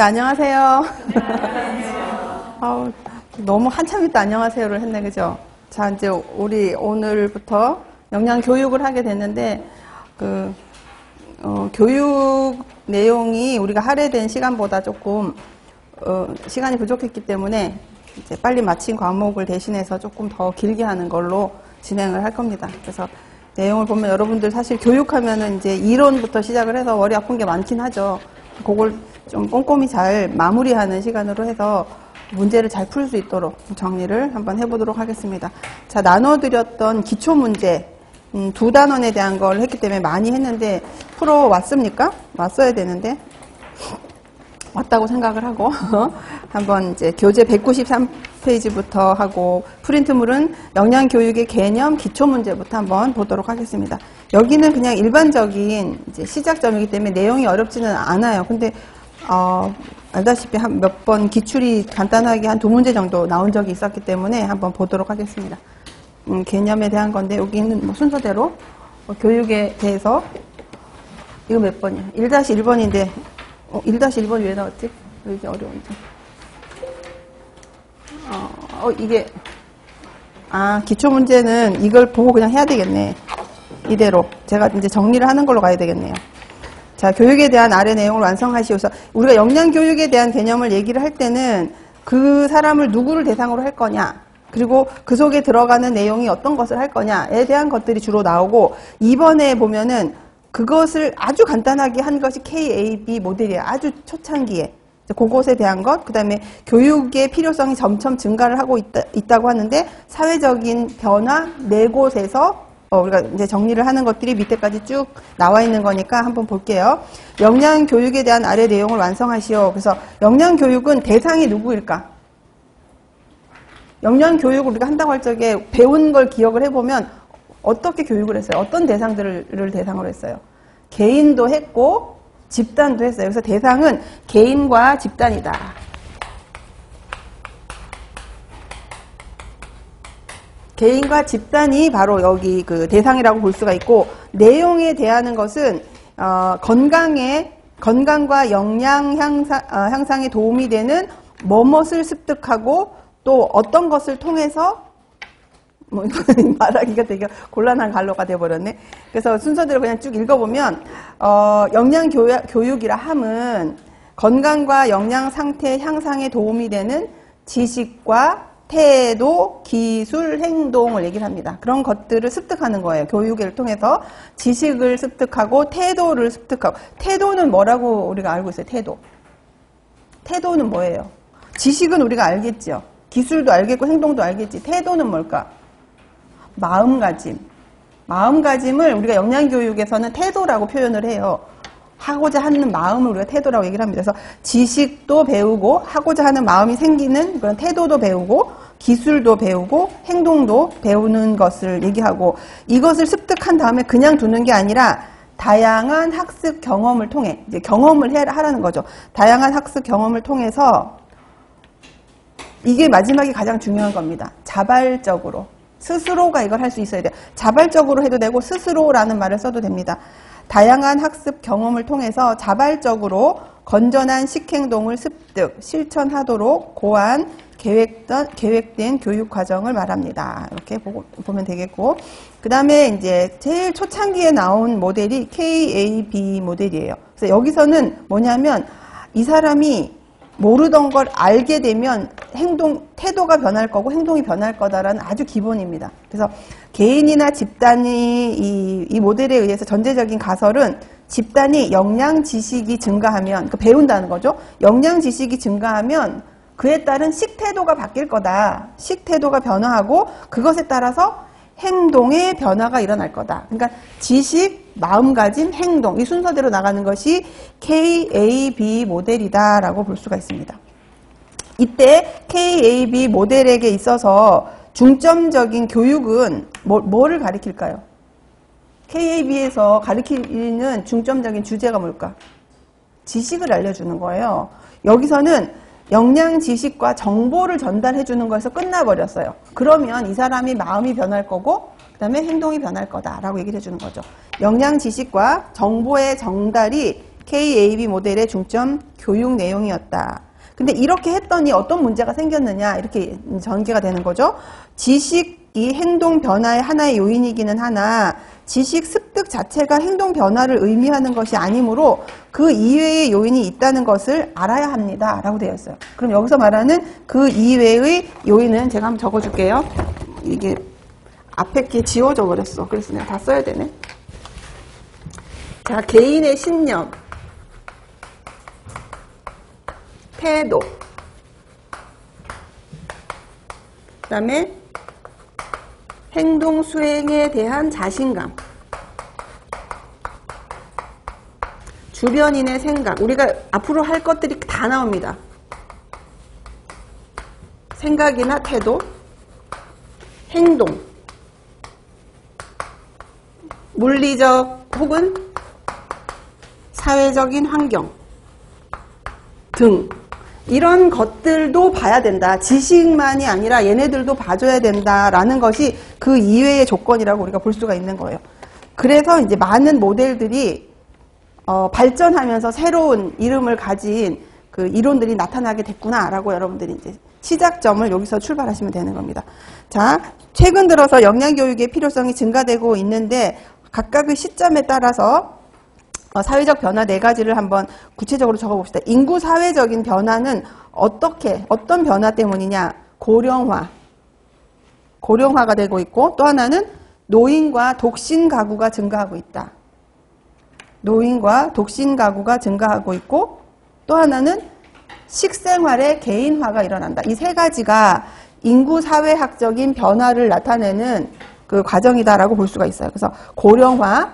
자, 안녕하세요. 너무 한참 있다 안녕하세요를 했네, 그죠? 자, 이제 우리 오늘부터 영양 교육을 하게 됐는데, 교육 내용이 우리가 할애된 시간보다 조금, 시간이 부족했기 때문에 이제 빨리 마친 과목을 대신해서 조금 더 길게 하는 걸로 진행을 할 겁니다. 그래서 내용을 보면 여러분들 사실 교육하면은 이제 이론부터 시작을 해서 머리 아픈 게 많긴 하죠. 그걸 좀 꼼꼼히 잘 마무리하는 시간으로 해서 문제를 잘 풀 수 있도록 정리를 한번 해보도록 하겠습니다. 자, 나눠드렸던 기초문제, 두 단원에 대한 걸 했기 때문에 많이 했는데 풀어왔습니까? 왔어야 되는데 왔다고 생각을 하고 한번 이제 교재 193페이지부터 하고 프린트물은 영양교육의 개념 기초문제부터 한번 보도록 하겠습니다. 여기는 그냥 일반적인 이제 시작점이기 때문에 내용이 어렵지는 않아요. 근데 알다시피 한 몇 번 기출이 간단하게 한 2문제 정도 나온 적이 있었기 때문에 한번 보도록 하겠습니다. 개념에 대한 건데 여기는 뭐 순서대로 교육에 대해서 이거 몇 번이야? 1-1번인데 1-1번이 왜 나왔지? 왜 이게 어려운지. 이게 기초문제는 이걸 보고 그냥 해야 되겠네. 이대로 제가 이제 정리를 하는 걸로 가야 되겠네요. 자, 교육에 대한 아래 내용을 완성하시오서 우리가 영양교육에 대한 개념을 얘기를 할 때는 그 사람을 누구를 대상으로 할 거냐, 그리고 그 속에 들어가는 내용이 어떤 것을 할 거냐에 대한 것들이 주로 나오고, 이번에 보면은 그것을 아주 간단하게 한 것이 KAB 모델이에요. 아주 초창기에. 그것에 대한 것, 그 다음에 교육의 필요성이 점점 증가를 하고 있다고 하는데, 사회적인 변화, 4곳에서 우리가 이제 정리를 하는 것들이 밑에까지 쭉 나와 있는 거니까 한번 볼게요. 영양교육에 대한 아래 내용을 완성하시오. 그래서 영양교육은 대상이 누구일까? 영양교육을 우리가 한다고 할 적에 배운 걸 기억을 해보면 어떻게 교육을 했어요? 어떤 대상들을 대상으로 했어요? 개인도 했고 집단도 했어요. 그래서 대상은 개인과 집단이다. 개인과 집단이 바로 여기 그 대상이라고 볼 수가 있고, 내용에 대한 것은 건강과 영양 향상에 도움이 되는 뭐뭇을 습득하고 또 어떤 것을 통해서 뭐 이거는 말하기가 되게 곤란한 갈로가 돼버렸네. 그래서 순서대로 그냥 쭉 읽어보면 영양교육이라 함은 건강과 영양 상태 향상에 도움이 되는 지식과 태도, 기술, 행동을 얘기를 합니다. 그런 것들을 습득하는 거예요. 교육을 통해서 지식을 습득하고 태도를 습득하고. 태도는 뭐라고 우리가 알고 있어요? 태도는 뭐예요? 지식은 우리가 알겠죠. 기술도 알겠고 행동도 알겠지. 태도는 뭘까? 마음가짐을 우리가 영양교육에서는 태도라고 표현을 해요. 하고자 하는 마음을 우리가 태도라고 얘기를 합니다. 그래서 지식도 배우고 하고자 하는 마음이 생기는 그런 태도도 배우고 기술도 배우고 행동도 배우는 것을 얘기하고, 이것을 습득한 다음에 그냥 두는 게 아니라 다양한 학습 경험을 통해 이제 경험을 하라는 거죠. 다양한 학습 경험을 통해서, 이게 마지막이 가장 중요한 겁니다. 자발적으로 스스로가 이걸 할 수 있어야 돼요. 자발적으로 해도 되고 스스로라는 말을 써도 됩니다. 다양한 학습 경험을 통해서 자발적으로 건전한 식행동을 습득, 실천하도록 고안, 계획된 교육 과정을 말합니다. 이렇게 보면 되겠고, 그 다음에 이제 제일 초창기에 나온 모델이 KAB 모델이에요. 그래서 여기서는 뭐냐면 이 사람이 모르던 걸 알게 되면 태도가 변할 거고 행동이 변할 거다라는 아주 기본입니다. 그래서 개인이나 집단이 이 모델에 의해서 전제적인 가설은 집단이 영양 지식이 증가하면, 배운다는 거죠. 영양 지식이 증가하면 그에 따른 식태도가 바뀔 거다. 식태도가 변화하고 그것에 따라서 행동의 변화가 일어날 거다. 그러니까 지식, 마음가짐, 행동, 이 순서대로 나가는 것이 KAB 모델이다라고 볼 수가 있습니다. 이때 KAB 모델에게 있어서 중점적인 교육은 뭐를 가리킬까요? KAB에서 가리키는 중점적인 주제가 뭘까? 지식을 알려주는 거예요. 여기서는 영양 지식과 정보를 전달해 주는 거에서 끝나버렸어요. 그러면 이 사람이 마음이 변할 거고 그 다음에 행동이 변할 거다라고 얘기를 해주는 거죠. 영양 지식과 정보의 전달이 KAB 모델의 중점 교육 내용이었다. 근데 이렇게 했더니 어떤 문제가 생겼느냐 이렇게 전개가 되는 거죠. 지식이 행동 변화의 하나의 요인이기는 하나 지식 습득 자체가 행동 변화를 의미하는 것이 아니므로 그 이외의 요인이 있다는 것을 알아야 합니다. 라고 되어 있어요. 그럼 여기서 말하는 그 이외의 요인은 제가 한번 적어줄게요. 이게 앞에 게 지워져 버렸어. 그래서 내가 다 써야 되네. 자, 개인의 신념, 태도, 그 다음에 행동 수행에 대한 자신감, 주변인의 생각, 우리가 앞으로 할 것들이 다 나옵니다. 생각이나 태도, 행동, 물리적 혹은 사회적인 환경 등 이런 것들도 봐야 된다. 지식만이 아니라 얘네들도 봐줘야 된다라는 것이 그 이외의 조건이라고 우리가 볼 수가 있는 거예요. 그래서 이제 많은 모델들이 발전하면서 새로운 이름을 가진 그 이론들이 나타나게 됐구나라고 여러분들이 이제 시작점을 여기서 출발하시면 되는 겁니다. 자, 최근 들어서 영양교육의 필요성이 증가되고 있는데 각각의 시점에 따라서 사회적 변화 4가지를 한번 구체적으로 적어봅시다. 인구 사회적인 변화는 어떤 변화 때문이냐? 고령화가 되고 있고 또 하나는 노인과 독신 가구가 증가하고 있다. 노인과 독신 가구가 증가하고 있고 또 하나는 식생활의 개인화가 일어난다. 이 3가지가 인구 사회학적인 변화를 나타내는 그 과정이다라고 볼 수가 있어요. 그래서 고령화,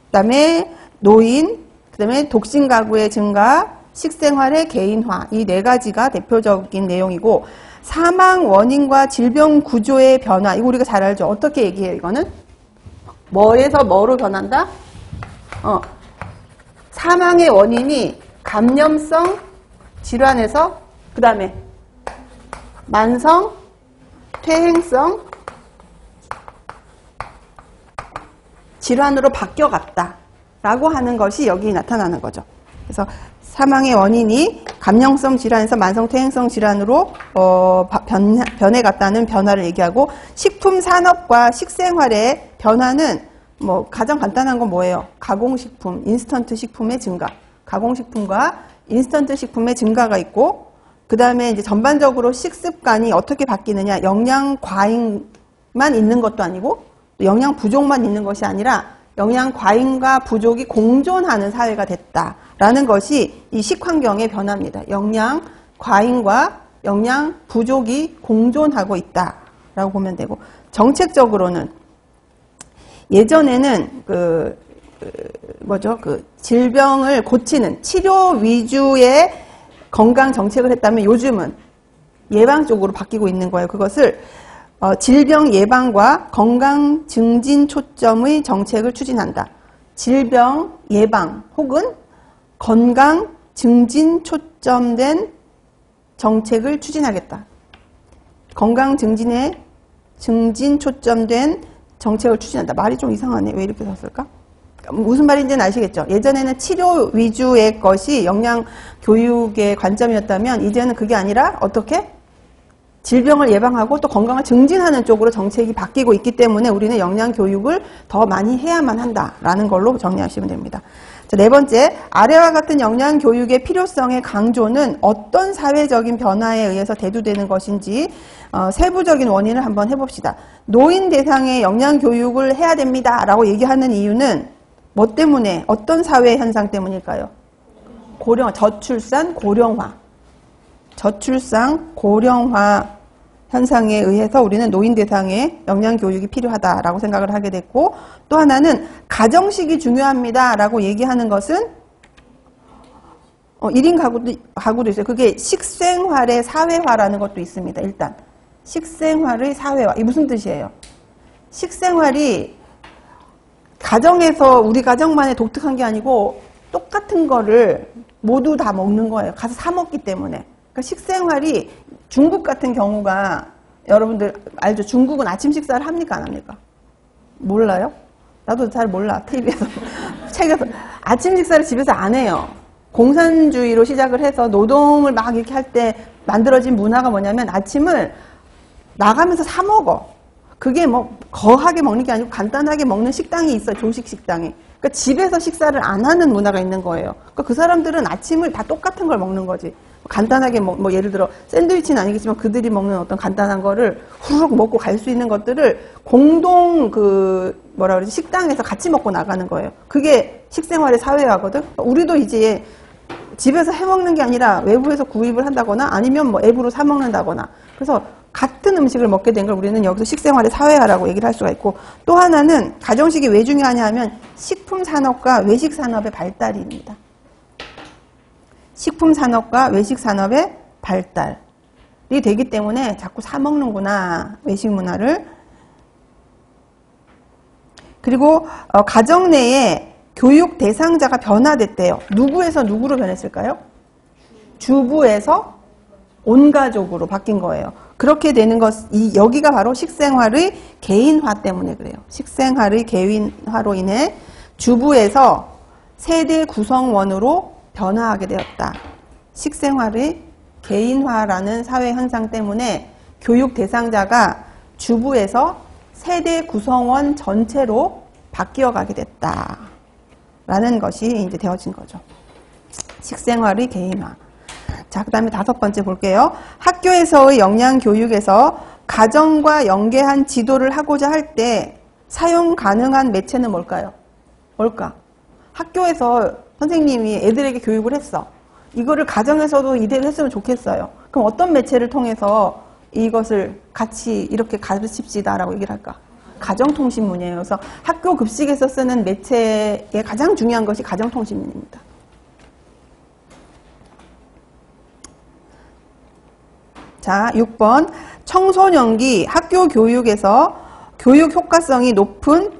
그다음에 노인, 그다음에 독신 가구의 증가, 식생활의 개인화 이 4가지가 대표적인 내용이고 사망 원인과 질병 구조의 변화 이거 우리가 잘 알죠. 어떻게 얘기해요? 이거는 뭐에서 뭐로 변한다? 사망의 원인이 감염성 질환에서 그 다음에 만성 퇴행성 질환으로 바뀌어갔다 라고 하는 것이 여기 나타나는 거죠. 그래서 사망의 원인이 감염성 질환에서 만성 퇴행성 질환으로 변해갔다는 변화를 얘기하고 식품 산업과 식생활의 변화는 뭐 가장 간단한 건 뭐예요? 가공식품, 인스턴트 식품의 증가. 가공식품과 인스턴트 식품의 증가가 있고 그 다음에 이제 전반적으로 식습관이 어떻게 바뀌느냐 영양 과잉만 있는 것도 아니고 영양 부족만 있는 것이 아니라 영양 과잉과 부족이 공존하는 사회가 됐다라는 것이 이 식환경의 변화입니다. 영양 과잉과 영양 부족이 공존하고 있다라고 보면 되고 정책적으로는 예전에는 질병을 고치는 치료 위주의 건강 정책을 했다면 요즘은 예방 쪽으로 바뀌고 있는 거예요. 그것을 질병 예방과 건강 증진 초점의 정책을 추진한다. 질병 예방 혹은 건강 증진 초점된 정책을 추진하겠다. 건강 증진 초점된 정책을 추진한다. 말이 좀 이상하네. 왜 이렇게 썼을까? 무슨 말인지는 아시겠죠? 예전에는 치료 위주의 것이 영양 교육의 관점이었다면 이제는 그게 아니라 어떻게? 질병을 예방하고 또 건강을 증진하는 쪽으로 정책이 바뀌고 있기 때문에 우리는 영양 교육을 더 많이 해야만 한다라는 걸로 정리하시면 됩니다. 자, 4번째, 아래와 같은 영양 교육의 필요성의 강조는 어떤 사회적인 변화에 의해서 대두되는 것인지 세부적인 원인을 한번 해봅시다. 노인 대상의 영양 교육을 해야 됩니다라고 얘기하는 이유는 뭐 때문에 어떤 사회 현상 때문일까요? 고령화, 저출산, 고령화 현상에 의해서 우리는 노인 대상의 영양 교육이 필요하다라고 생각을 하게 됐고 또 하나는 가정식이 중요합니다라고 얘기하는 것은 1인 가구도 있어요. 그게 식생활의 사회화라는 것도 있습니다. 일단 식생활의 사회화 이게 무슨 뜻이에요? 식생활이 가정에서 우리 가정만의 독특한 게 아니고 똑같은 거를 모두 다 먹는 거예요. 가서 사 먹기 때문에. 그러니까 식생활이 중국 같은 경우가 여러분들 알죠? 중국은 아침 식사를 합니까? 안 합니까? 몰라요? 나도 잘 몰라. TV에서. 책에서 아침 식사를 집에서 안 해요. 공산주의로 시작을 해서 노동을 막 이렇게 할 때 만들어진 문화가 뭐냐면 아침을 나가면서 사 먹어. 그게 뭐 거하게 먹는 게 아니고 간단하게 먹는 식당이 있어요. 조식 식당이. 그러니까 집에서 식사를 안 하는 문화가 있는 거예요. 그러니까 그 사람들은 아침을 다 똑같은 걸 먹는 거지. 간단하게 뭐 예를 들어 샌드위치는 아니겠지만 그들이 먹는 어떤 간단한 거를 후루룩 먹고 갈 수 있는 것들을 공동 뭐라 그러지 식당에서 같이 먹고 나가는 거예요. 그게 식생활의 사회화거든. 우리도 이제 집에서 해 먹는 게 아니라 외부에서 구입을 한다거나 아니면 뭐 앱으로 사 먹는다거나 그래서 같은 음식을 먹게 된 걸 우리는 여기서 식생활의 사회화라고 얘기를 할 수가 있고 또 하나는 가정식이 왜 중요하냐 하면 식품 산업과 외식 산업의 발달입니다. 식품 산업과 외식 산업의 발달이 되기 때문에 자꾸 사 먹는구나 외식 문화를. 그리고 가정 내에 교육 대상자가 변화됐대요. 누구에서 누구로 변했을까요? 주부에서 온 가족으로 바뀐 거예요. 그렇게 되는 여기가 바로 식생활의 개인화 때문에 그래요. 식생활의 개인화로 인해 주부에서 세대 구성원으로 변화하게 되었다. 식생활의 개인화라는 사회 현상 때문에 교육 대상자가 주부에서 세대 구성원 전체로 바뀌어가게 됐다. 라는 것이 이제 되어진 거죠. 식생활의 개인화. 자, 그 다음에 5번째 볼게요. 학교에서의 영양교육에서 가정과 연계한 지도를 하고자 할 때 사용 가능한 매체는 뭘까요? 뭘까? 학교에서 선생님이 애들에게 교육을 했어. 이거를 가정에서도 이대로 했으면 좋겠어요. 그럼 어떤 매체를 통해서 이것을 같이 이렇게 가르칩시다라고 얘기를 할까? 가정통신문이에요. 그래서 학교 급식에서 쓰는 매체의 가장 중요한 것이 가정통신문입니다. 자, 6번. 청소년기 학교 교육에서 교육 효과성이 높은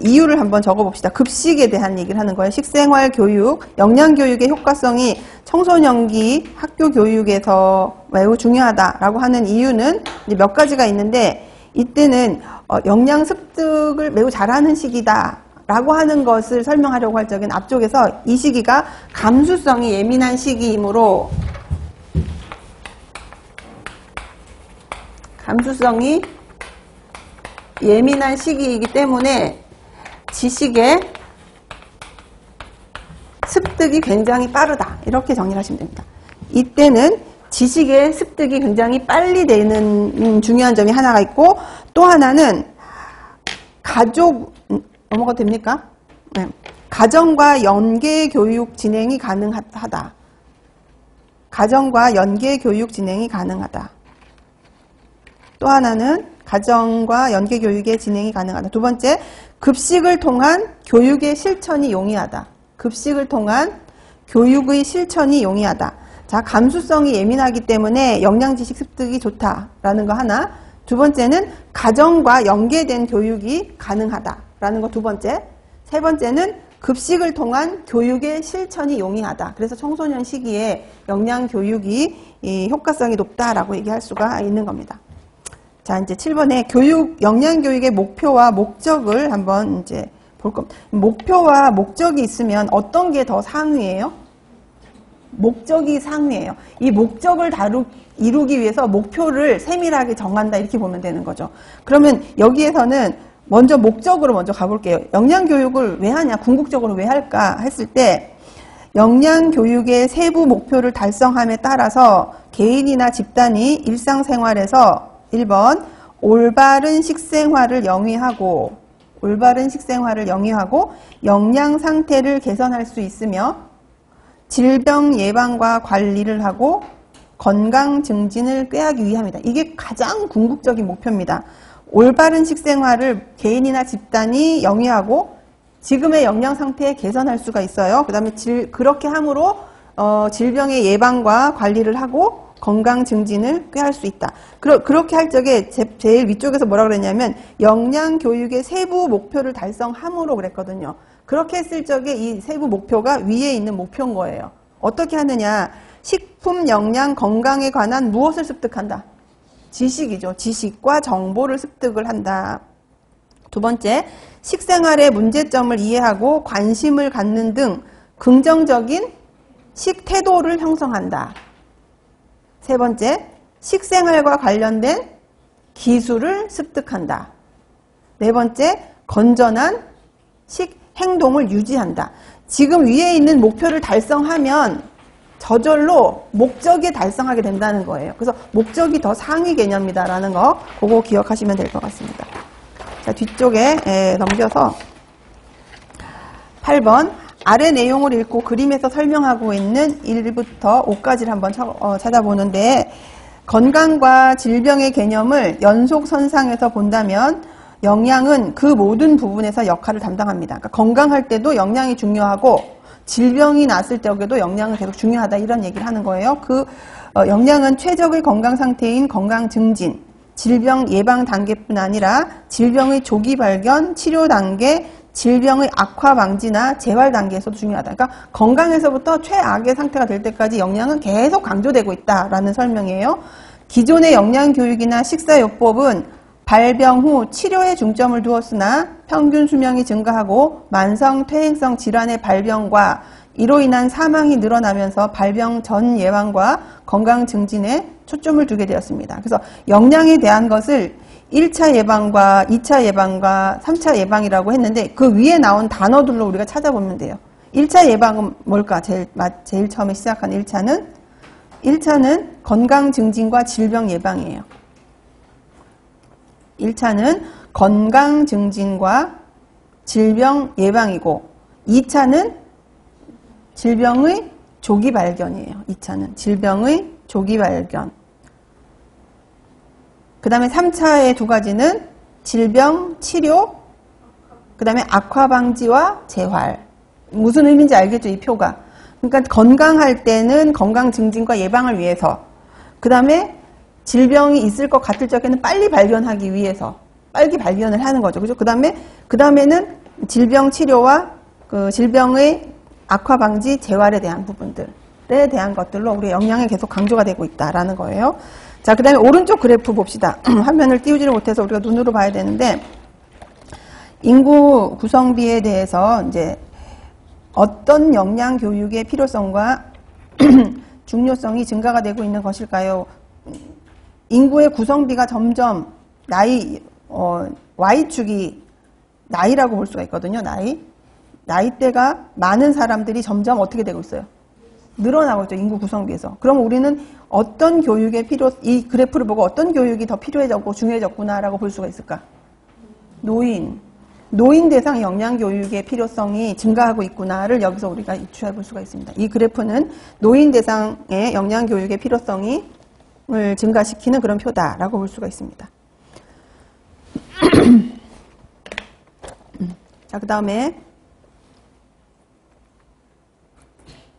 이유를 한번 적어봅시다. 급식에 대한 얘기를 하는 거예요. 식생활 교육, 영양교육의 효과성이 청소년기 학교 교육에서 매우 중요하다라고 하는 이유는 이제 몇 가지가 있는데 이때는 영양 습득을 매우 잘하는 시기다 라고 하는 것을 설명하려고 할 적엔 앞쪽에서 이 시기가 감수성이 예민한 시기이므로 감수성이 예민한 시기이기 때문에 지식의 습득이 굉장히 빠르다. 이렇게 정리를 하시면 됩니다. 이때는 지식의 습득이 굉장히 빨리 되는 중요한 점이 하나가 있고 또 하나는 넘어가도 됩니까? 네. 가정과 연계 교육 진행이 가능하다. 가정과 연계 교육 진행이 가능하다. 또 하나는 가정과 연계 교육의 진행이 가능하다. 두 번째, 급식을 통한 교육의 실천이 용이하다. 급식을 통한 교육의 실천이 용이하다. 자, 감수성이 예민하기 때문에 영양지식 습득이 좋다라는 거 하나. 두 번째는 가정과 연계된 교육이 가능하다라는 거 두 번째. 세 번째는 급식을 통한 교육의 실천이 용이하다. 그래서 청소년 시기에 영양교육이 효과성이 높다라고 얘기할 수가 있는 겁니다. 자, 이제 7번에 영양교육의 목표와 목적을 한번 이제 볼 겁니다. 목표와 목적이 있으면 어떤 게 더 상위예요? 목적이 상위예요. 이 목적을 이루기 위해서 목표를 세밀하게 정한다 이렇게 보면 되는 거죠. 그러면 여기에서는 먼저 목적으로 먼저 가볼게요. 영양교육을 왜 하냐? 궁극적으로 왜 할까? 했을 때 영양교육의 세부 목표를 달성함에 따라서 개인이나 집단이 일상생활에서 1번 올바른 식생활을 영위하고 영양 상태를 개선할 수 있으며 질병 예방과 관리를 하고 건강 증진을 꾀하기 위함이다. 이게 가장 궁극적인 목표입니다. 올바른 식생활을 개인이나 집단이 영위하고 지금의 영양 상태에 개선할 수가 있어요. 그 다음에 그렇게 함으로 질병의 예방과 관리를 하고 건강 증진을 꾀할 수 있다. 그렇게 할 적에 제일 위쪽에서 뭐라 그랬냐면 영양 교육의 세부 목표를 달성함으로 그랬거든요. 그렇게 했을 적에 이 세부 목표가 위에 있는 목표인 거예요. 어떻게 하느냐? 식품, 영양, 건강에 관한 무엇을 습득한다? 지식이죠. 지식과 정보를 습득을 한다. 두 번째, 식생활의 문제점을 이해하고 관심을 갖는 등 긍정적인 식태도를 형성한다. 세 번째, 식생활과 관련된 기술을 습득한다. 네 번째, 건전한 식행동을 유지한다. 지금 위에 있는 목표를 달성하면 저절로 목적이 달성하게 된다는 거예요. 그래서 목적이 더 상위 개념이다라는 거 그거 기억하시면 될 것 같습니다. 자, 뒤쪽에 넘겨서 8번 아래 내용을 읽고 그림에서 설명하고 있는 1부터 5까지를 한번 찾아보는데 건강과 질병의 개념을 연속선상에서 본다면 영양은 그 모든 부분에서 역할을 담당합니다. 그러니까 건강할 때도 영양이 중요하고 질병이 났을 때에도 영양은 계속 중요하다 이런 얘기를 하는 거예요. 영양은 최적의 건강 상태인 건강 증진, 질병 예방 단계뿐 아니라 질병의 조기 발견, 치료 단계, 질병의 악화 방지나 재활 단계에서도 중요하다. 그러니까 건강에서부터 최악의 상태가 될 때까지 영양은 계속 강조되고 있다라는 설명이에요. 기존의 영양교육이나 식사요법은 발병 후 치료에 중점을 두었으나 평균 수명이 증가하고 만성 퇴행성 질환의 발병과 이로 인한 사망이 늘어나면서 발병 전 예방과 건강 증진에 초점을 두게 되었습니다. 그래서 영양에 대한 것을 1차 예방과 2차 예방과 3차 예방이라고 했는데 그 위에 나온 단어들로 우리가 찾아보면 돼요. 1차 예방은 뭘까? 제일 처음에 시작한 1차는 건강 증진과 질병 예방이에요. 1차는 건강 증진과 질병 예방이고 2차는 질병의 조기 발견이에요. 2차는 질병의 조기 발견. 그 다음에 3차의 두 가지는 질병 치료, 그 다음에 악화 방지와 재활. 무슨 의미인지 알겠죠? 이 표가. 그러니까 건강할 때는 건강 증진과 예방을 위해서, 그 다음에 질병이 있을 것 같을 적에는 빨리 발견하기 위해서 빨리 발견을 하는 거죠. 그죠? 그 다음에는 질병 치료와 그 질병의 악화 방지, 재활에 대한 부분들에 대한 것들로 우리 영양이 계속 강조가 되고 있다라는 거예요. 자, 그 다음에 오른쪽 그래프 봅시다. 화면을 띄우지를 못해서 우리가 눈으로 봐야 되는데, 인구 구성비에 대해서 이제 어떤 영양 교육의 필요성과 중요성이 증가가 되고 있는 것일까요? 인구의 구성비가 점점 Y축이 나이라고 볼 수가 있거든요. 나이대가 많은 사람들이 점점 어떻게 되고 있어요? 늘어나고 있죠. 인구 구성비에서. 그럼 우리는 어떤 교육의 이 그래프를 보고 어떤 교육이 더 필요해졌고 중요해졌구나라고 볼 수가 있을까? 노인 대상 영양 교육의 필요성이 증가하고 있구나를 여기서 우리가 유추해 볼 수가 있습니다. 이 그래프는 노인 대상의 영양 교육의 필요성을 증가시키는 그런 표다라고 볼 수가 있습니다. 자, 그 다음에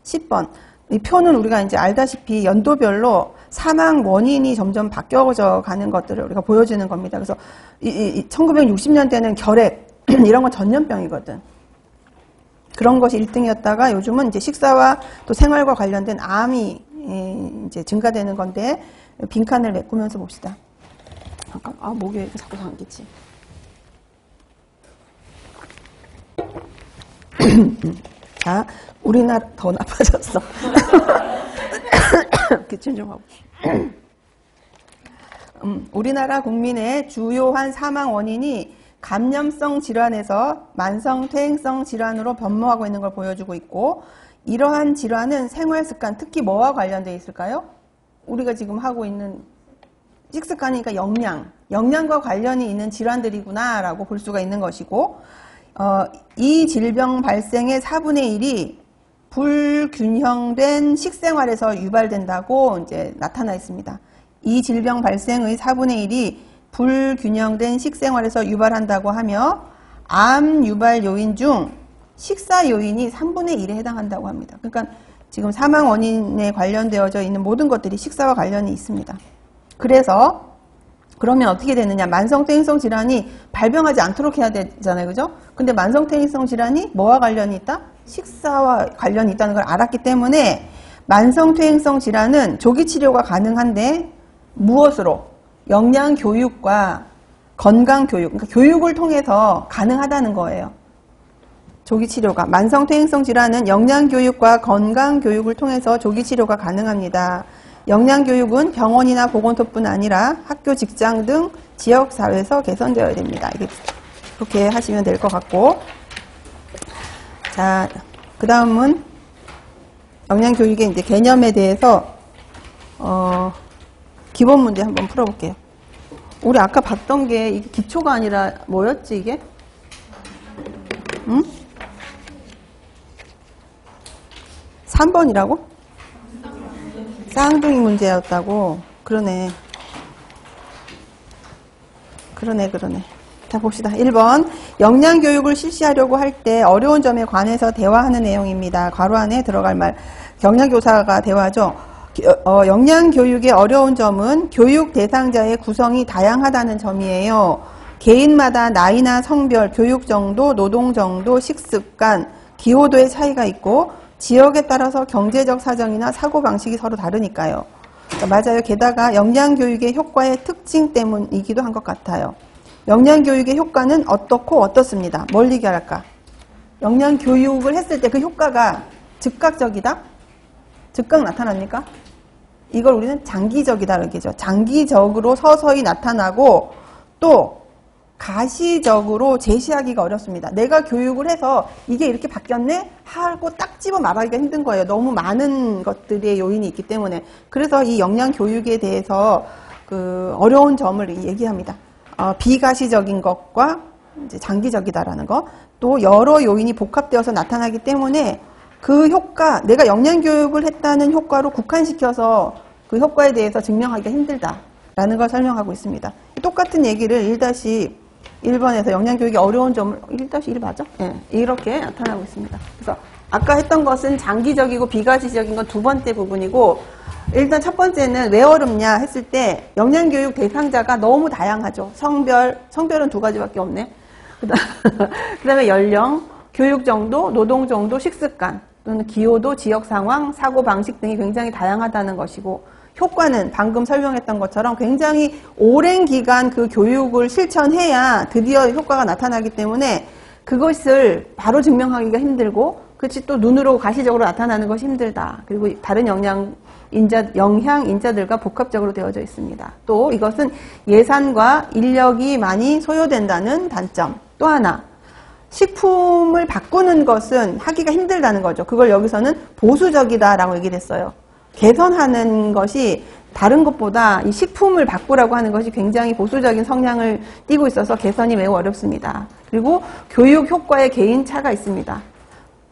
10번. 이 표는 우리가 이제 알다시피 연도별로 사망 원인이 점점 바뀌어져 가는 것들을 우리가 보여주는 겁니다. 그래서 1960년대는 결핵, 이런 건 전염병이거든. 그런 것이 1등이었다가 요즘은 이제 식사와 또 생활과 관련된 암이 이제 증가되는 건데, 빈칸을 메꾸면서 봅시다. 잠깐, 목이 왜 이렇게 자꾸 감기지? 자, 우리나라 더 나빠졌어. 기침 좀 하고. 우리나라 국민의 주요한 사망 원인이 감염성 질환에서 만성 퇴행성 질환으로 변모하고 있는 걸 보여주고 있고, 이러한 질환은 생활 습관, 특히 뭐와 관련되어 있을까요? 우리가 지금 하고 있는 식습관이니까 영양과 관련이 있는 질환들이구나 라고 볼 수가 있는 것이고, 이 질병 발생의 4분의 1이 불균형된 식생활에서 유발된다고 이제 나타나 있습니다. 이 질병 발생의 4분의 1이 불균형된 식생활에서 유발한다고 하며 암 유발 요인 중 식사 요인이 3분의 1에 해당한다고 합니다. 그러니까 지금 사망 원인에 관련되어져 있는 모든 것들이 식사와 관련이 있습니다. 그래서 그러면 어떻게 되느냐? 만성퇴행성 질환이 발병하지 않도록 해야 되잖아요. 그죠? 근데 만성퇴행성 질환이 뭐와 관련이 있다? 식사와 관련이 있다는 걸 알았기 때문에 만성퇴행성 질환은 조기 치료가 가능한데 무엇으로? 영양교육과 건강교육, 그러니까 교육을 통해서 가능하다는 거예요. 조기치료가. 만성퇴행성 질환은 영양교육과 건강교육을 통해서 조기치료가 가능합니다. 영양교육은 병원이나 보건소뿐 아니라 학교, 직장 등 지역사회에서 개선되어야 됩니다. 이게 그렇게 하시면 될 것 같고. 자, 그 다음은 영양교육의 이제 개념에 대해서, 기본 문제 한번 풀어볼게요. 우리 아까 봤던 게 이게 기초가 아니라 뭐였지, 이게? 응? 3번이라고? 쌍둥이 문제였다고? 그러네. 그러네. 자, 봅시다. 1번. 영양교육을 실시하려고 할 때 어려운 점에 관해서 대화하는 내용입니다. 괄호 안에 들어갈 말. 영양교사가 대화죠. 영양교육의 어려운 점은 교육 대상자의 구성이 다양하다는 점이에요. 개인마다 나이나 성별, 교육 정도, 노동 정도, 식습관, 기호도의 차이가 있고 지역에 따라서 경제적 사정이나 사고방식이 서로 다르니까요. 그러니까 맞아요. 게다가 영양교육의 효과의 특징 때문이기도 한 것 같아요. 영양교육의 효과는 어떻고 어떻습니다. 뭘 얘기할까? 영양교육을 했을 때 그 효과가 즉각적이다? 즉각 나타납니까? 이걸 우리는 장기적이다라고 얘기죠. 장기적으로 서서히 나타나고 또 가시적으로 제시하기가 어렵습니다. 내가 교육을 해서 이게 이렇게 바뀌었네? 하고 딱 집어 말하기가 힘든 거예요. 너무 많은 것들의 요인이 있기 때문에. 그래서 이 영양교육에 대해서 그 어려운 점을 얘기합니다. 비가시적인 것과 이제 장기적이다라는 것, 또 여러 요인이 복합되어서 나타나기 때문에 그 효과, 내가 영양교육을 했다는 효과로 국한시켜서 그 효과에 대해서 증명하기가 힘들다라는 걸 설명하고 있습니다. 똑같은 얘기를 1-1번에서 영양교육이 어려운 점을 1-1 맞아? 네, 이렇게 나타나고 있습니다. 그래서 아까 했던 것은 장기적이고 비가시적인 건 두 번째 부분이고, 일단 첫 번째는 왜 어렵냐 했을 때 영양교육 대상자가 너무 다양하죠. 성별은 두 가지밖에 없네. 그 다음에 연령, 교육 정도, 노동 정도, 식습관 또는 기호도, 지역 상황, 사고 방식 등이 굉장히 다양하다는 것이고, 효과는 방금 설명했던 것처럼 굉장히 오랜 기간 그 교육을 실천해야 드디어 효과가 나타나기 때문에 그것을 바로 증명하기가 힘들고, 그렇지 또 눈으로 가시적으로 나타나는 것이 힘들다. 그리고 다른 영향인자들과 복합적으로 되어져 있습니다. 또 이것은 예산과 인력이 많이 소요된다는 단점. 또 하나, 식품을 바꾸는 것은 하기가 힘들다는 거죠. 그걸 여기서는 보수적이다라고 얘기를 했어요. 개선하는 것이 다른 것보다 이 식품을 바꾸라고 하는 것이 굉장히 보수적인 성향을 띠고 있어서 개선이 매우 어렵습니다. 그리고 교육 효과에 개인차가 있습니다.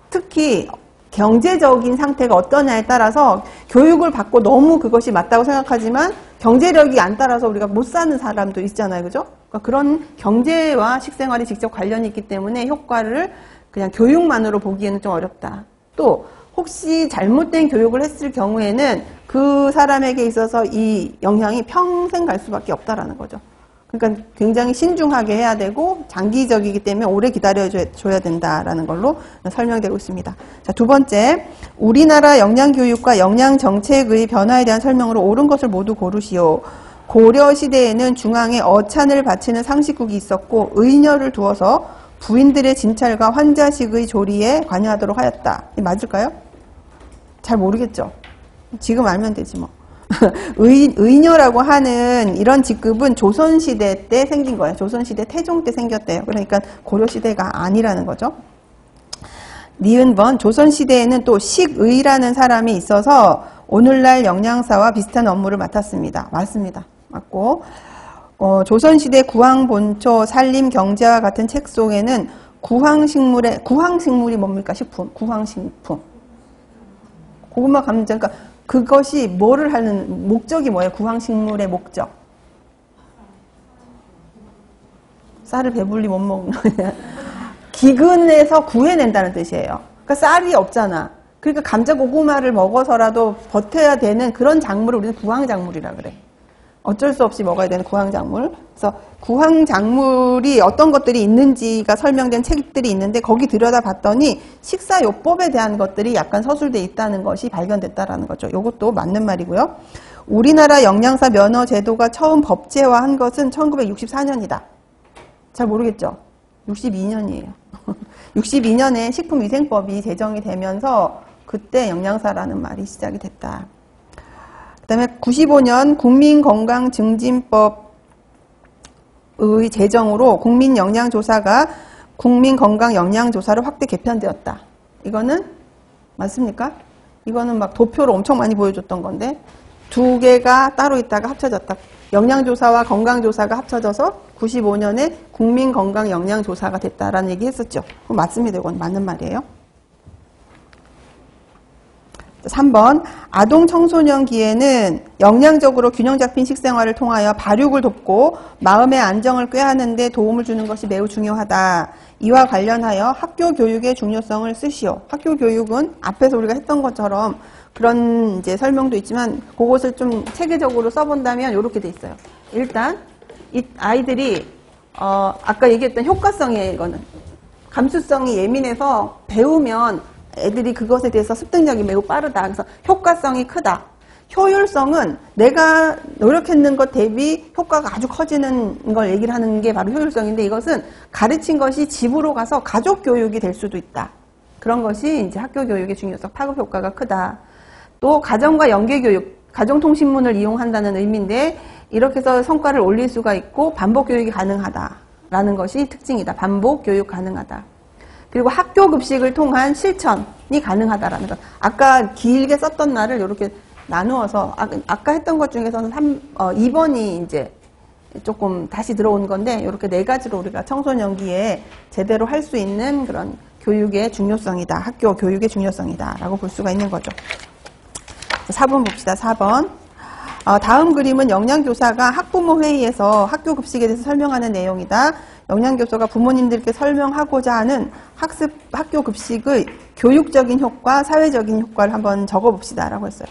특히 경제적인 상태가 어떠냐에 따라서 교육을 받고 너무 그것이 맞다고 생각하지만 경제력이 안 따라서 우리가 못 사는 사람도 있잖아요. 그죠? 그러니까 그런 경제와 식생활이 직접 관련이 있기 때문에 효과를 그냥 교육만으로 보기에는 좀 어렵다. 또 혹시 잘못된 교육을 했을 경우에는 그 사람에게 있어서 이 영향이 평생 갈 수밖에 없다라는 거죠. 그러니까 굉장히 신중하게 해야 되고 장기적이기 때문에 오래 기다려줘야 된다라는 걸로 설명되고 있습니다. 자, 두 번째, 우리나라 영양교육과 영양정책의 변화에 대한 설명으로 옳은 것을 모두 고르시오. 고려시대에는 중앙에 어찬을 바치는 상식국이 있었고 의녀를 두어서 부인들의 진찰과 환자식의 조리에 관여하도록 하였다. 맞을까요? 잘 모르겠죠? 지금 알면 되지 뭐. 의녀라고 하는 이런 직급은 조선시대 때 생긴 거예요. 조선시대 태종 때 생겼대요. 그러니까 고려시대가 아니라는 거죠. 니은번, 조선시대에는 또 식의라는 사람이 있어서 오늘날 영양사와 비슷한 업무를 맡았습니다. 맞습니다. 맞고, 조선시대 구황본초, 산림경제와 같은 책 속에는 구황식물이 뭡니까? 식품, 구황식품. 고구마, 감자, 그러니까 그것이 뭐를 하는 목적이 뭐예요? 구황식물의 목적. 쌀을 배불리 못 먹는 기근에서 구해낸다는 뜻이에요. 그러니까 쌀이 없잖아. 그러니까 감자, 고구마를 먹어서라도 버텨야 되는 그런 작물을 우리는 구황작물이라 그래. 어쩔 수 없이 먹어야 되는 구황작물. 그래서 구황작물이 어떤 것들이 있는지가 설명된 책들이 있는데 거기 들여다봤더니 식사요법에 대한 것들이 약간 서술돼 있다는 것이 발견됐다라는 거죠. 이것도 맞는 말이고요. 우리나라 영양사 면허 제도가 처음 법제화한 것은 1964년이다. 잘 모르겠죠? 62년이에요. 62년에 식품위생법이 제정이 되면서 그때 영양사라는 말이 시작이 됐다. 그 다음에 95년 국민건강증진법의 제정으로 국민영양조사가 국민건강영양조사로 확대 개편되었다. 이거는 맞습니까? 이거는 막 도표로 엄청 많이 보여줬던 건데 두 개가 따로 있다가 합쳐졌다. 영양조사와 건강조사가 합쳐져서 95년에 국민건강영양조사가 됐다라는 얘기 했었죠. 그럼 맞습니다. 이건 맞는 말이에요. 3번 아동 청소년기에는 영양적으로 균형 잡힌 식생활을 통하여 발육을 돕고 마음의 안정을 꾀하는 데 도움을 주는 것이 매우 중요하다. 이와 관련하여 학교 교육의 중요성을 쓰시오. 학교 교육은 앞에서 우리가 했던 것처럼 그런 이제 설명도 있지만 그것을 좀 체계적으로 써본다면 이렇게 돼 있어요. 일단 이 아이들이 아까 얘기했던 효과성이에요. 이거는 감수성이 예민해서 배우면 애들이 그것에 대해서 습득력이 매우 빠르다. 그래서 효과성이 크다. 효율성은 내가 노력했는 것 대비 효과가 아주 커지는 걸 얘기를 하는 게 바로 효율성인데 이것은 가르친 것이 집으로 가서 가족 교육이 될 수도 있다. 그런 것이 이제 학교 교육의 중요성, 파급 효과가 크다. 또 가정과 연계 교육, 가정통신문을 이용한다는 의미인데 이렇게 해서 성과를 올릴 수가 있고 반복 교육이 가능하다라는 것이 특징이다. 반복 교육 가능하다. 그리고 학교 급식을 통한 실천이 가능하다라는 것. 아까 길게 썼던 말을 이렇게 나누어서 아까 했던 것 중에서는 2번이 이제 조금 다시 들어온 건데 이렇게 네 가지로 우리가 청소년기에 제대로 할 수 있는 그런 교육의 중요성이다. 학교 교육의 중요성이다. 라고 볼 수가 있는 거죠. 4번 봅시다. 4번. 다음 그림은 영양교사가 학부모 회의에서 학교 급식에 대해서 설명하는 내용이다. 영양교사가 부모님들께 설명하고자 하는 학교 급식의 교육적인 효과, 사회적인 효과를 한번 적어봅시다. 라고 했어요.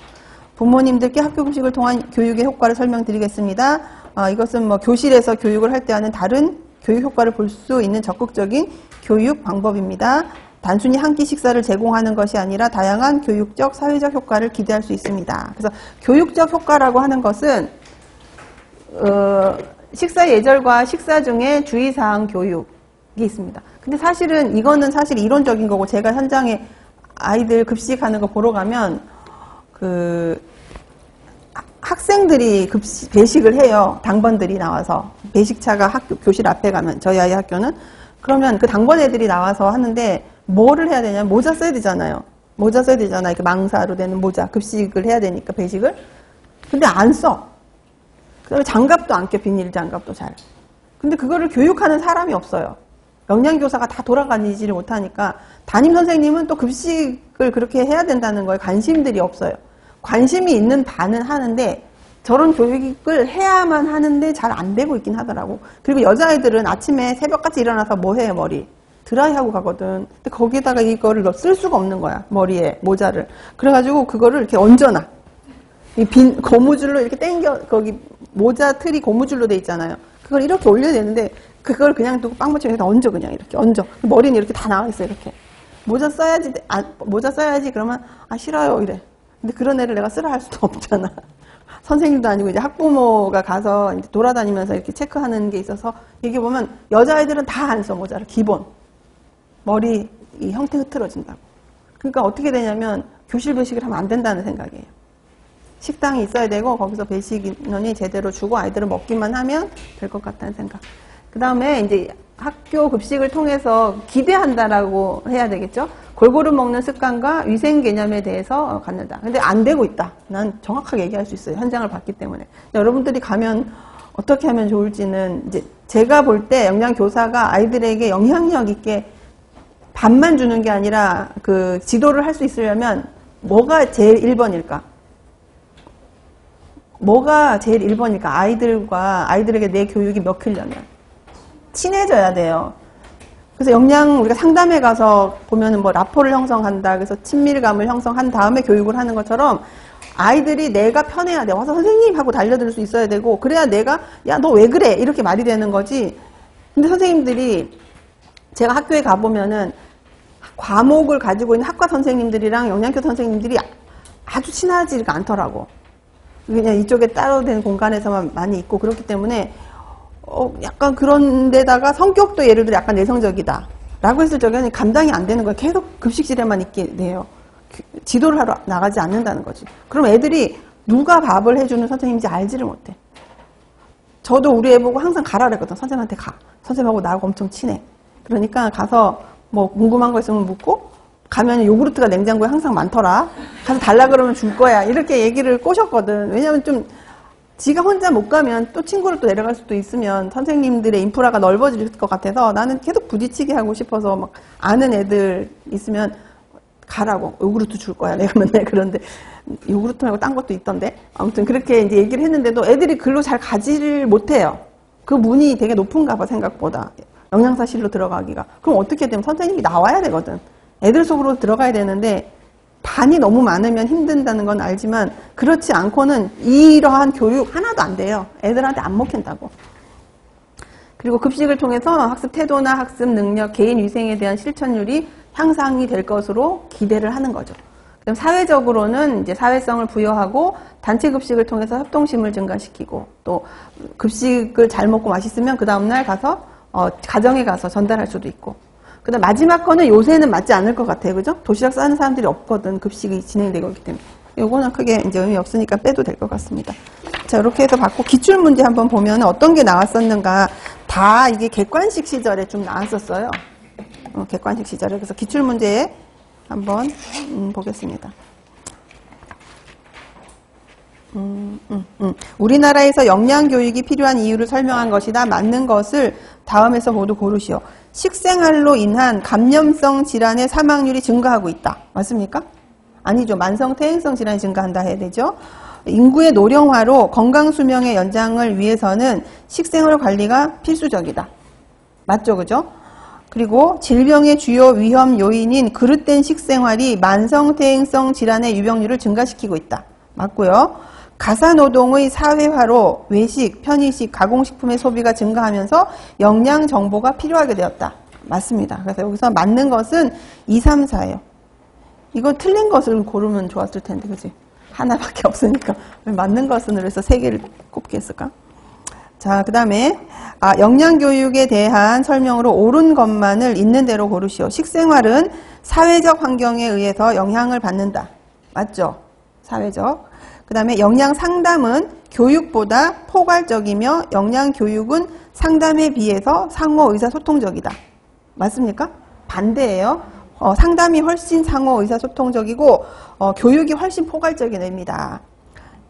부모님들께 학교 급식을 통한 교육의 효과를 설명드리겠습니다. 이것은 뭐 교실에서 교육을 할 때와는 다른 교육 효과를 볼 수 있는 적극적인 교육 방법입니다. 단순히 한 끼 식사를 제공하는 것이 아니라 다양한 교육적, 사회적 효과를 기대할 수 있습니다. 그래서 교육적 효과라고 하는 것은 식사 예절과 식사 중에 주의사항 교육이 있습니다. 근데 사실은 이거는 사실 이론적인 거고 제가 현장에 아이들 급식하는 거 보러 가면 학생들이 배식을 해요. 당번들이 나와서 배식차가 교실 앞에 가면 저희 아이 학교는 그러면 그 당번 애들이 나와서 하는데 뭐를 해야 되냐면 모자 써야 되잖아요. 모자 써야 되잖아요. 이렇게 망사로 되는 모자. 급식을 해야 되니까 배식을. 근데 안 써. 그리고 장갑도 안 껴. 비닐 장갑도 잘. 근데 그거를 교육하는 사람이 없어요. 영양교사가 다 돌아다니지를 못하니까 담임 선생님은 또 급식을 그렇게 해야 된다는 거에 관심들이 없어요. 관심이 있는 반은 하는데 저런 교육을 해야만 하는데 잘 안 되고 있긴 하더라고. 그리고 여자아이들은 아침에 새벽같이 일어나서 뭐 해요? 머리. 드라이하고 가거든. 근데 거기에다가 이거를 쓸 수가 없는 거야. 머리에 모자를. 그래가지고 그거를 이렇게 얹어놔. 이 고무줄로 이렇게 당겨 거기 모자 틀이 고무줄로 돼 있잖아요. 그걸 이렇게 올려야 되는데 그걸 그냥 두고 빵붙이면 얹어 그냥 이렇게 얹어. 머리는 이렇게 다 나와 있어 이렇게. 모자 써야지 그러면 싫어요 이래. 근데 그런 애를 내가 쓰라 할 수도 없잖아. 선생님도 아니고 이제 학부모가 가서 이제 돌아다니면서 이렇게 체크하는 게 있어서 얘기 보면 여자아이들은 다 안 써 모자를 기본. 머리 이 형태 흐트러진다고. 그러니까 어떻게 되냐면 교실 배식을 하면 안 된다는 생각이에요. 식당이 있어야 되고 거기서 배식 인원이 제대로 주고 아이들은 먹기만 하면 될 것 같다는 생각. 그 다음에 이제 학교 급식을 통해서 기대한다라고 해야 되겠죠. 골고루 먹는 습관과 위생 개념에 대해서 갖는다. 근데 안 되고 있다. 난 정확하게 얘기할 수 있어요. 현장을 봤기 때문에. 여러분들이 가면 어떻게 하면 좋을지는 이제 제가 볼 때 영양교사가 아이들에게 영향력 있게 밥만 주는 게 아니라 그 지도를 할 수 있으려면 뭐가 제일 1번일까? 뭐가 제일 1번일까? 아이들에게 내 교육이 먹히려면 친해져야 돼요. 그래서 우리가 상담에 가서 보면은 뭐 라포를 형성한다. 그래서 친밀감을 형성한 다음에 교육을 하는 것처럼 아이들이 내가 편해야 돼. 와서 선생님 하고 달려들 수 있어야 되고 그래야 내가 야, 너 왜 그래? 이렇게 말이 되는 거지. 근데 선생님들이 제가 학교에 가보면은 과목을 가지고 있는 학과 선생님들이랑 영양교사 선생님들이 아주 친하지가 않더라고. 그냥 이쪽에 따로 된 공간에서만 많이 있고 그렇기 때문에 약간 그런 데다가 성격도 예를 들어 약간 내성적이다. 라고 했을 적에는 감당이 안 되는 거예요. 계속 급식실에만 있게 돼요. 지도를 하러 나가지 않는다는 거지. 그럼 애들이 누가 밥을 해주는 선생님인지 알지를 못해. 저도 우리 애 보고 항상 가라 그랬거든. 선생님한테 가. 선생님하고 나하고 엄청 친해. 그러니까 가서 뭐 궁금한 거 있으면 묻고, 가면 요구르트가 냉장고에 항상 많더라. 가서 달라 그러면 줄 거야. 이렇게 얘기를 꼬셨거든. 왜냐면 좀 지가 혼자 못 가면 또 친구를 또 내려갈 수도 있으면 선생님들의 인프라가 넓어질 것 같아서 나는 계속 부딪히게 하고 싶어서 막 아는 애들 있으면 가라고. 요구르트 줄 거야. 내가 맨날 그런데 요구르트 말고 딴 것도 있던데. 아무튼 그렇게 이제 얘기를 했는데도 애들이 글로 잘 가지를 못해요. 그 문이 되게 높은가 봐, 생각보다. 영양사실로 들어가기가. 그럼 어떻게 되면 선생님이 나와야 되거든. 애들 속으로 들어가야 되는데 반이 너무 많으면 힘든다는 건 알지만 그렇지 않고는 이러한 교육 하나도 안 돼요. 애들한테 안 먹힌다고. 그리고 급식을 통해서 학습 태도나 학습 능력, 개인 위생에 대한 실천율이 향상이 될 것으로 기대를 하는 거죠. 그럼 사회적으로는 이제 사회성을 부여하고 단체 급식을 통해서 협동심을 증가시키고 또 급식을 잘 먹고 맛있으면 그 다음날 가서 가정에 가서 전달할 수도 있고. 그 다음 마지막 거는 요새는 맞지 않을 것 같아요. 그죠? 도시락 싸는 사람들이 없거든. 급식이 진행되고 있기 때문에. 요거는 크게 이제 의미 없으니까 빼도 될 것 같습니다. 자, 이렇게 해서 봤고, 기출문제 한번 보면 어떤 게 나왔었는가. 다 이게 객관식 시절에 좀 나왔었어요. 객관식 시절에. 그래서 기출문제에 한번 보겠습니다. 우리나라에서 영양교육이 필요한 이유를 설명한 것이다. 맞는 것을 다음에서 모두 고르시오. 식생활로 인한 감염성 질환의 사망률이 증가하고 있다. 맞습니까? 아니죠. 만성퇴행성 질환이 증가한다 해야 되죠. 인구의 노령화로 건강수명의 연장을 위해서는 식생활 관리가 필수적이다. 맞죠? 그죠? 그리고 질병의 주요 위험 요인인 그릇된 식생활이 만성퇴행성 질환의 유병률을 증가시키고 있다. 맞고요. 가사노동의 사회화로 외식, 편의식, 가공식품의 소비가 증가하면서 영양 정보가 필요하게 되었다. 맞습니다. 그래서 여기서 맞는 것은 2, 3, 4예요. 이거 틀린 것을 고르면 좋았을 텐데, 그치? 하나밖에 없으니까. 왜 맞는 것은 그래서 3개를 꼽게 했을까? 자, 그 다음에 영양교육에 대한 설명으로 옳은 것만을 있는 대로 고르시오. 식생활은 사회적 환경에 의해서 영향을 받는다. 맞죠? 사회적. 그 다음에 영양 상담은 교육보다 포괄적이며 영양 교육은 상담에 비해서 상호 의사소통적이다. 맞습니까? 반대예요. 상담이 훨씬 상호 의사소통적이고 교육이 훨씬 포괄적인 애입니다.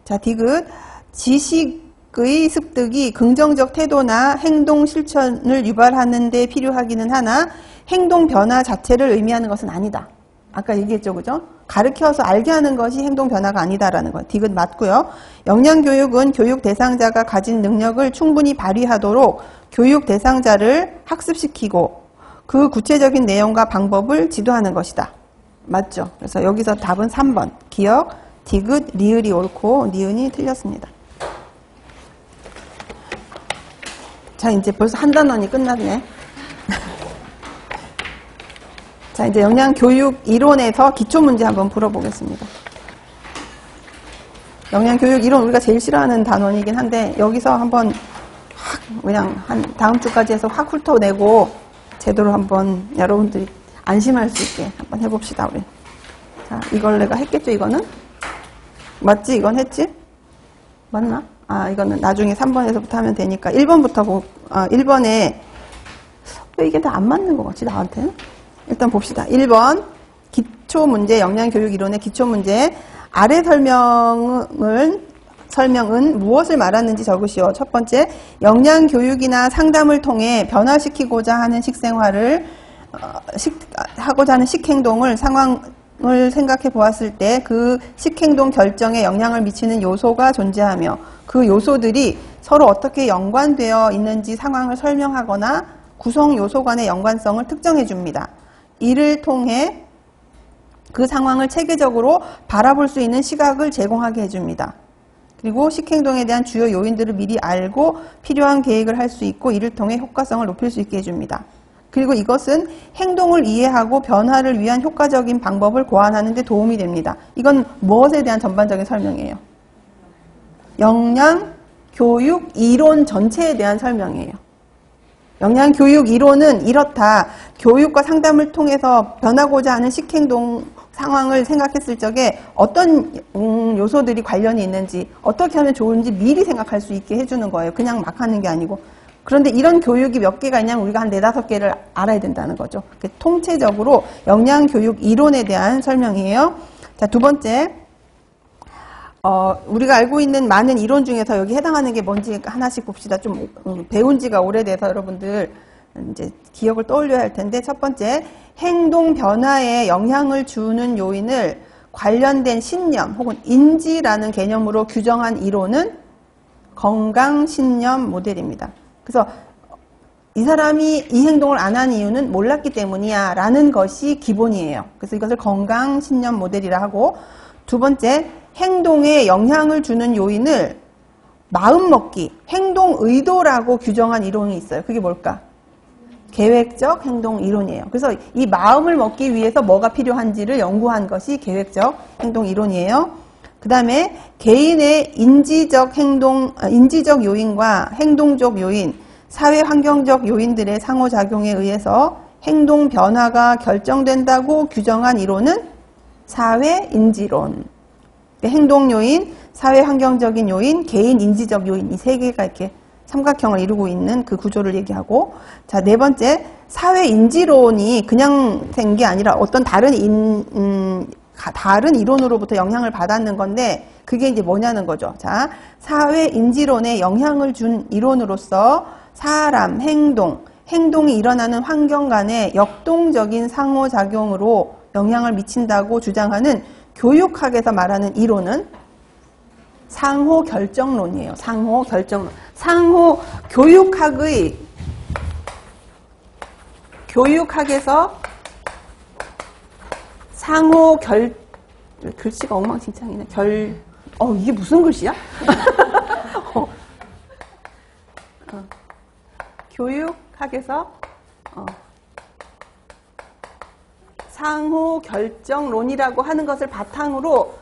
자, 디귿. 지식의 습득이 긍정적 태도나 행동 실천을 유발하는 데 필요하기는 하나 행동 변화 자체를 의미하는 것은 아니다. 아까 얘기했죠, 그죠? 가르쳐서 알게 하는 것이 행동 변화가 아니다라는 거. 디귿 맞고요. 영양교육은 교육 대상자가 가진 능력을 충분히 발휘하도록 교육 대상자를 학습시키고 그 구체적인 내용과 방법을 지도하는 것이다. 맞죠? 그래서 여기서 답은 3번. 기억, 디귿, 리을이 옳고 니은이 틀렸습니다. 자, 이제 벌써 한 단원이 끝났네. 자, 이제 영양교육 이론에서 기초문제 한번 풀어보겠습니다. 영양교육 이론 우리가 제일 싫어하는 단원이긴 한데 여기서 한번 확 그냥 한 다음 주까지 해서 확 훑어내고 제대로 한번 여러분들이 안심할 수 있게 한번 해봅시다, 우리. 자, 이걸 내가 했겠죠, 이거는? 맞지? 이건 했지? 맞나? 이거는 나중에 3번에서부터 하면 되니까 1번부터 1번에 왜 이게 다 안 맞는 것 같지, 나한테는? 일단 봅시다. 1번 기초문제, 영양교육 이론의 기초문제. 아래 설명은 무엇을 말하는지 적으시오. 첫 번째, 영양교육이나 상담을 통해 변화시키고자 하는 식생활을 하고자 하는 식행동을 상황을 생각해 보았을 때 그 식행동 결정에 영향을 미치는 요소가 존재하며 그 요소들이 서로 어떻게 연관되어 있는지 상황을 설명하거나 구성 요소 간의 연관성을 특정해 줍니다. 이를 통해 그 상황을 체계적으로 바라볼 수 있는 시각을 제공하게 해줍니다. 그리고 식행동에 대한 주요 요인들을 미리 알고 필요한 계획을 할 수 있고 이를 통해 효과성을 높일 수 있게 해줍니다. 그리고 이것은 행동을 이해하고 변화를 위한 효과적인 방법을 고안하는 데 도움이 됩니다. 이건 무엇에 대한 전반적인 설명이에요? 영양 교육 이론 전체에 대한 설명이에요. 영양교육 이론은 이렇다. 교육과 상담을 통해서 변하고자 하는 식행동 상황을 생각했을 적에 어떤 요소들이 관련이 있는지, 어떻게 하면 좋은지 미리 생각할 수 있게 해주는 거예요. 그냥 막 하는 게 아니고. 그런데 이런 교육이 몇 개가 있냐면 우리가 한 4-5개를 알아야 된다는 거죠. 통체적으로 영양교육 이론에 대한 설명이에요. 자, 두 번째. 우리가 알고 있는 많은 이론 중에서 여기 해당하는 게 뭔지 하나씩 봅시다. 좀 배운 지가 오래돼서 여러분들 이제 기억을 떠올려야 할 텐데, 첫 번째, 행동 변화에 영향을 주는 요인을 관련된 신념 혹은 인지라는 개념으로 규정한 이론은 건강신념 모델입니다. 그래서 이 사람이 이 행동을 안 한 이유는 몰랐기 때문이야 라는 것이 기본이에요. 그래서 이것을 건강신념 모델이라 하고, 두 번째, 행동에 영향을 주는 요인을 마음먹기, 행동 의도라고 규정한 이론이 있어요. 그게 뭘까? 계획적 행동 이론이에요. 그래서 이 마음을 먹기 위해서 뭐가 필요한지를 연구한 것이 계획적 행동 이론이에요. 그 다음에 개인의 인지적 요인과 행동적 요인, 사회 환경적 요인들의 상호작용에 의해서 행동 변화가 결정된다고 규정한 이론은 사회인지론. 행동 요인, 사회 환경적인 요인, 개인 인지적 요인, 이 세 개가 이렇게 삼각형을 이루고 있는 그 구조를 얘기하고, 자, 네 번째, 사회 인지론이 그냥 된 게 아니라 어떤 다른 이론으로부터 영향을 받았는 건데, 그게 이제 뭐냐는 거죠. 자, 사회 인지론에 영향을 준 이론으로서 사람, 행동이 일어나는 환경 간의 역동적인 상호작용으로 영향을 미친다고 주장하는 교육학에서 말하는 이론은 상호결정론이에요. 상호결정론. 교육학에서 글씨가 엉망진창이네. 이게 무슨 글씨야? 교육학에서 상호결정론이라고 하는 것을 바탕으로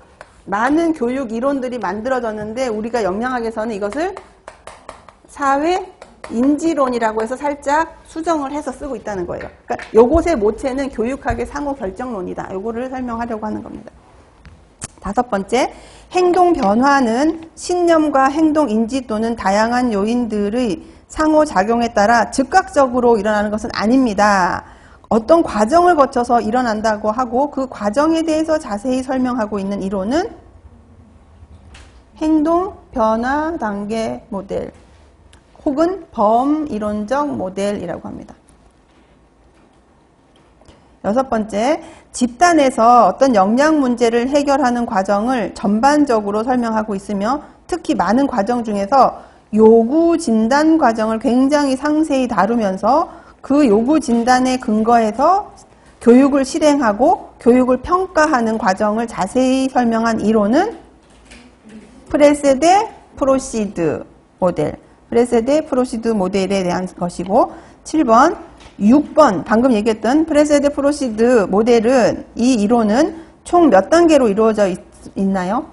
많은 교육 이론들이 만들어졌는데, 우리가 영양학에서는 이것을 사회인지론이라고 해서 살짝 수정을 해서 쓰고 있다는 거예요. 그러니까 요것의 모체는 교육학의 상호결정론이다. 요거를 설명하려고 하는 겁니다. 다섯 번째, 행동 변화는 신념과 행동 인지 또는 다양한 요인들의 상호작용에 따라 즉각적으로 일어나는 것은 아닙니다. 어떤 과정을 거쳐서 일어난다고 하고, 그 과정에 대해서 자세히 설명하고 있는 이론은 행동 변화 단계 모델 혹은 범이론적 모델이라고 합니다. 여섯 번째, 집단에서 어떤 영양 문제를 해결하는 과정을 전반적으로 설명하고 있으며, 특히 많은 과정 중에서 요구 진단 과정을 굉장히 상세히 다루면서 그 요구 진단에 근거해서 교육을 실행하고 교육을 평가하는 과정을 자세히 설명한 이론은 프레세데 프로시드 모델, 프레세데 프로시드 모델에 대한 것이고, 7번, 6번 방금 얘기했던 프레세데 프로시드 모델은, 이 이론은 총 몇 단계로 이루어져 있나요?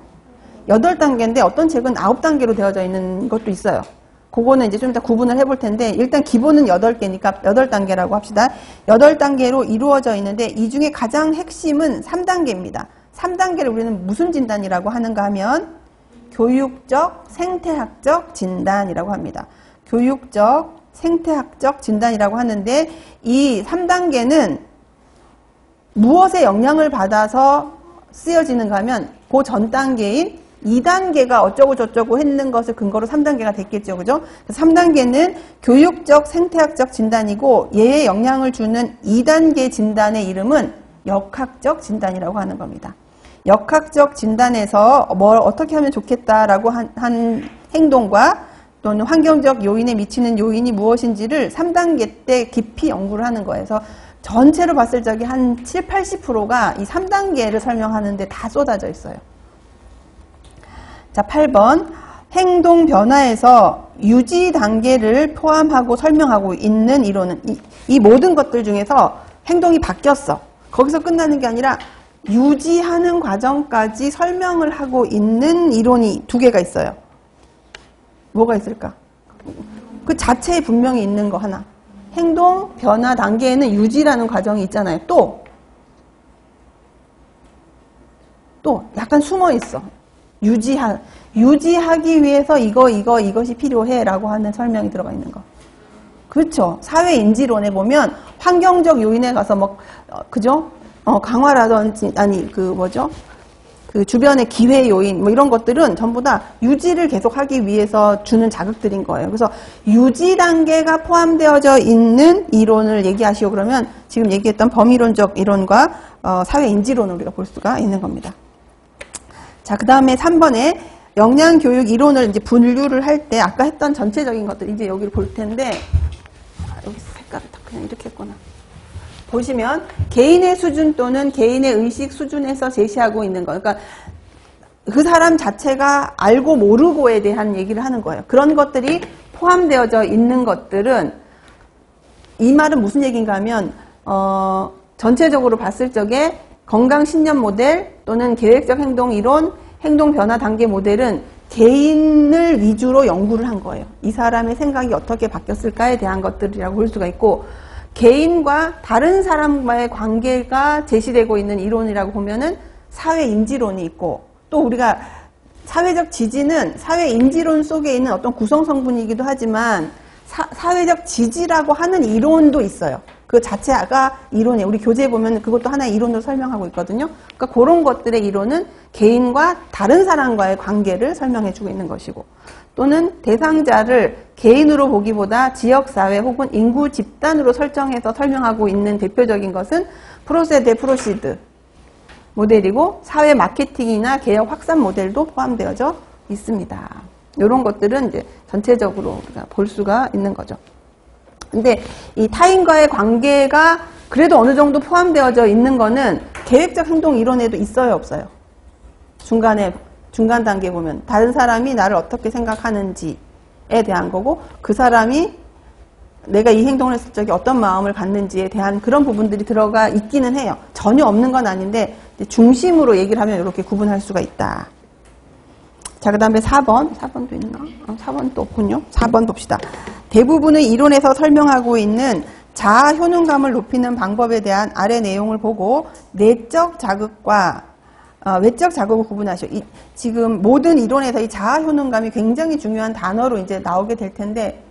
8단계인데 어떤 책은 9단계로 되어져 있는 것도 있어요. 그거는 이제 좀 이따 구분을 해볼 텐데, 일단 기본은 8개니까 8단계라고 합시다. 8단계로 이루어져 있는데, 이 중에 가장 핵심은 3단계입니다. 3단계를 우리는 무슨 진단이라고 하는가 하면 교육적, 생태학적 진단이라고 합니다. 교육적, 생태학적 진단이라고 하는데, 이 3단계는 무엇에 영향을 받아서 쓰여지는가 하면 그 전 단계인 2단계가 어쩌고 저쩌고 했는 것을 근거로 3단계가 됐겠죠. 그죠? 3단계는 교육적, 생태학적 진단이고, 얘에 영향을 주는 2단계 진단의 이름은 역학적 진단이라고 하는 겁니다. 역학적 진단에서 뭘 어떻게 하면 좋겠다라고 한 행동과 또는 환경적 요인에 미치는 요인이 무엇인지를 3단계 때 깊이 연구를 하는 거예요. 그래서 전체로 봤을 적에 한 70-80%가 이 3단계를 설명하는 데 다 쏟아져 있어요. 자, 8번. 행동 변화에서 유지 단계를 포함하고 설명하고 있는 이론은, 이 모든 것들 중에서 행동이 바뀌었어. 거기서 끝나는 게 아니라 유지하는 과정까지 설명을 하고 있는 이론이 2개가 있어요. 뭐가 있을까? 그 자체에 분명히 있는 거 하나. 행동 변화 단계에는 유지라는 과정이 있잖아요. 또 약간 숨어 있어. 유지하기 위해서 이것이 필요해라고 하는 설명이 들어가 있는 거. 그렇죠. 사회 인지론에 보면 환경적 요인에 가서 그죠? 강화라든지 그 주변의 기회 요인 이런 것들은 전부 다 유지를 계속하기 위해서 주는 자극들인 거예요. 그래서 유지 단계가 포함되어져 있는 이론을 얘기하시오. 그러면 지금 얘기했던 범이론적 이론과 사회 인지론을 우리가 볼 수가 있는 겁니다. 자, 그 다음에 3번에 영양교육 이론을 이제 분류를 할 때 아까 했던 전체적인 것들 이제 여기를 볼 텐데 여기 색깔을 딱 그냥 이렇게 했구나. 보시면 개인의 수준 또는 개인의 의식 수준에서 제시하고 있는 거. 그러니까 그 사람 자체가 알고 모르고에 대한 얘기를 하는 거예요. 그런 것들이 포함되어져 있는 것들은 이 말은 무슨 얘기인가 하면 전체적으로 봤을 적에 건강 신념 모델 또는 계획적 행동 이론, 행동 변화 단계 모델은 개인을 위주로 연구를 한 거예요. 이 사람의 생각이 어떻게 바뀌었을까에 대한 것들이라고 볼 수가 있고 개인과 다른 사람과의 관계가 제시되고 있는 이론이라고 보면은 사회 인지론이 있고 또 우리가 사회적 지지는 사회 인지론 속에 있는 어떤 구성 성분이기도 하지만 사회적 지지라고 하는 이론도 있어요. 그 자체가 이론이에요. 우리 교재에 보면 그것도 하나의 이론으로 설명하고 있거든요. 그러니까 그런 것들의 이론은 개인과 다른 사람과의 관계를 설명해주고 있는 것이고 또는 대상자를 개인으로 보기보다 지역사회 혹은 인구 집단으로 설정해서 설명하고 있는 대표적인 것은 프로세 대 프로시드 모델이고 사회 마케팅이나 개혁 확산 모델도 포함되어져 있습니다. 이런 것들은 이제 전체적으로 우리가 볼 수가 있는 거죠. 근데 이 타인과의 관계가 그래도 어느 정도 포함되어져 있는 거는 계획적 행동 이론에도 있어요, 없어요? 중간 단계 보면 다른 사람이 나를 어떻게 생각하는지에 대한 거고 그 사람이 내가 이 행동을 했을 적에 어떤 마음을 갖는지에 대한 그런 부분들이 들어가 있기는 해요. 전혀 없는 건 아닌데 중심으로 얘기를 하면 이렇게 구분할 수가 있다. 자, 그 다음에 4번도 있나? 4번도 없군요. 4번 봅시다. 대부분의 이론에서 설명하고 있는 자아 효능감을 높이는 방법에 대한 아래 내용을 보고 내적 자극과 외적 자극을 구분하시오. 지금 모든 이론에서 이 자아 효능감이 굉장히 중요한 단어로 이제 나오게 될 텐데,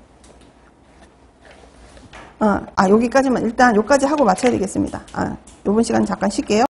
여기까지만 일단 여기까지 하고 마쳐야 되겠습니다. 이번 시간 잠깐 쉴게요.